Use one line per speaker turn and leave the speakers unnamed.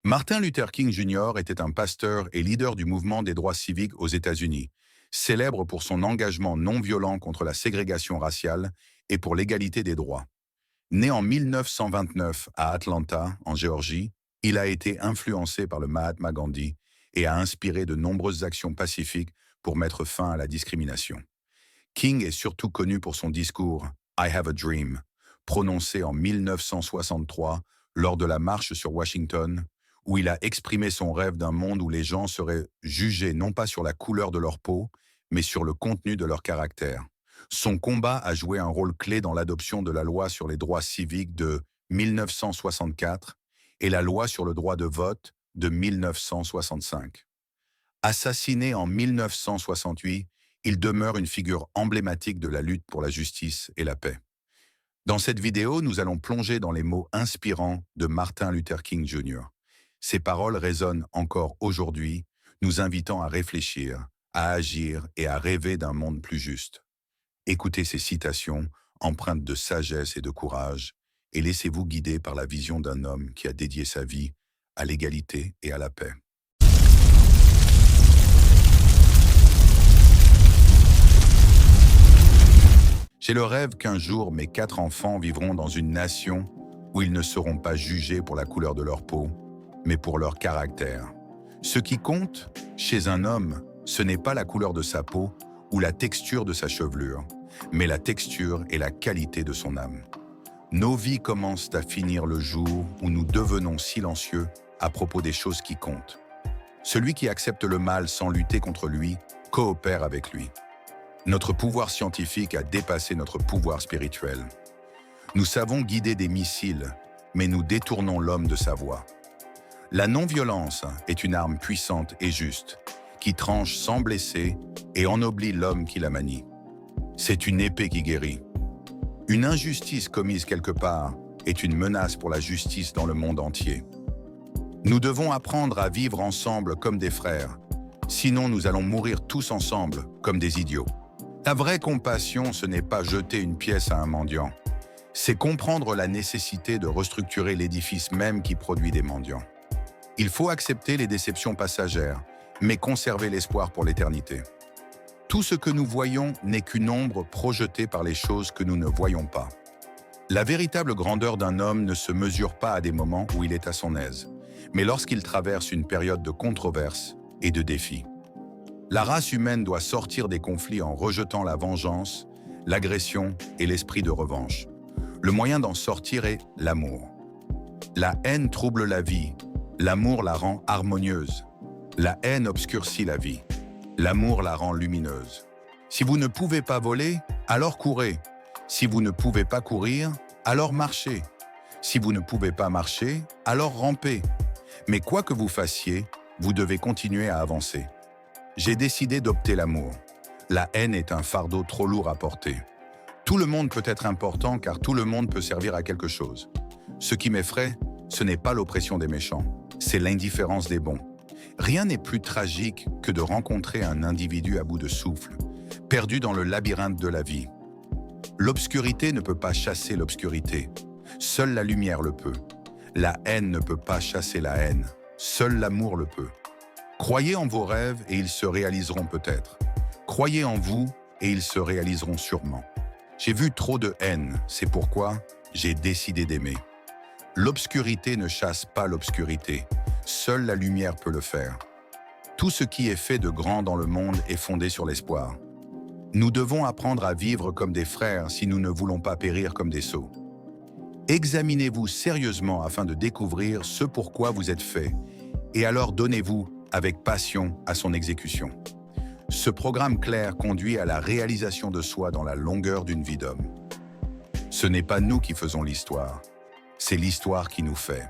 Martin Luther King Jr. était un pasteur et leader du mouvement des droits civiques aux États-Unis, célèbre pour son engagement non violent contre la ségrégation raciale et pour l'égalité des droits. Né en 1929 à Atlanta, en Géorgie, il a été influencé par le Mahatma Gandhi et a inspiré de nombreuses actions pacifiques pour mettre fin à la discrimination. King est surtout connu pour son discours « I have a dream », prononcé en 1963 lors de la marche sur Washington, où il a exprimé son rêve d'un monde où les gens seraient jugés non pas sur la couleur de leur peau, mais sur le contenu de leur caractère. Son combat a joué un rôle clé dans l'adoption de la loi sur les droits civiques de 1964 et la loi sur le droit de vote de 1965. Assassiné en 1968, il demeure une figure emblématique de la lutte pour la justice et la paix. Dans cette vidéo, nous allons plonger dans les mots inspirants de Martin Luther King Jr. Ces paroles résonnent encore aujourd'hui, nous invitant à réfléchir, à agir et à rêver d'un monde plus juste. Écoutez ces citations, empreintes de sagesse et de courage, et laissez-vous guider par la vision d'un homme qui a dédié sa vie à l'égalité et à la paix. J'ai le rêve qu'un jour, mes 4 enfants vivront dans une nation où ils ne seront pas jugés pour la couleur de leur peau, mais pour leur caractère. Ce qui compte, chez un homme, ce n'est pas la couleur de sa peau ou la texture de sa chevelure, mais la texture et la qualité de son âme. Nos vies commencent à finir le jour où nous devenons silencieux à propos des choses qui comptent. Celui qui accepte le mal sans lutter contre lui, coopère avec lui. Notre pouvoir scientifique a dépassé notre pouvoir spirituel. Nous savons guider des missiles, mais nous détournons l'homme de sa voie. La non-violence est une arme puissante et juste, qui tranche sans blesser et ennoblit l'homme qui la manie. C'est une épée qui guérit. Une injustice commise quelque part est une menace pour la justice dans le monde entier. Nous devons apprendre à vivre ensemble comme des frères, sinon nous allons mourir tous ensemble comme des idiots. La vraie compassion, ce n'est pas jeter une pièce à un mendiant, c'est comprendre la nécessité de restructurer l'édifice même qui produit des mendiants. Il faut accepter les déceptions passagères, mais conserver l'espoir pour l'éternité. Tout ce que nous voyons n'est qu'une ombre projetée par les choses que nous ne voyons pas. La véritable grandeur d'un homme ne se mesure pas à des moments où il est à son aise, mais lorsqu'il traverse une période de controverse et de défis. La race humaine doit sortir des conflits en rejetant la vengeance, l'agression et l'esprit de revanche. Le moyen d'en sortir est l'amour. La haine trouble la vie, l'amour la rend harmonieuse. La haine obscurcit la vie, l'amour la rend lumineuse. Si vous ne pouvez pas voler, alors courez. Si vous ne pouvez pas courir, alors marchez. Si vous ne pouvez pas marcher, alors rampez. Mais quoi que vous fassiez, vous devez continuer à avancer. J'ai décidé d'opter l'amour. La haine est un fardeau trop lourd à porter. Tout le monde peut être important car tout le monde peut servir à quelque chose. Ce qui m'effraie, ce n'est pas l'oppression des méchants, c'est l'indifférence des bons. Rien n'est plus tragique que de rencontrer un individu à bout de souffle, perdu dans le labyrinthe de la vie. L'obscurité ne peut pas chasser l'obscurité. Seule la lumière le peut. La haine ne peut pas chasser la haine. Seul l'amour le peut. Croyez en vos rêves et ils se réaliseront peut-être. Croyez en vous et ils se réaliseront sûrement. J'ai vu trop de haine, c'est pourquoi j'ai décidé d'aimer. L'obscurité ne chasse pas l'obscurité. Seule la lumière peut le faire. Tout ce qui est fait de grand dans le monde est fondé sur l'espoir. Nous devons apprendre à vivre comme des frères si nous ne voulons pas périr comme des sots. Examinez-vous sérieusement afin de découvrir ce pourquoi vous êtes fait, et alors donnez-vous avec passion à son exécution. Ce programme clair conduit à la réalisation de soi dans la longueur d'une vie d'homme. Ce n'est pas nous qui faisons l'histoire, c'est l'histoire qui nous fait.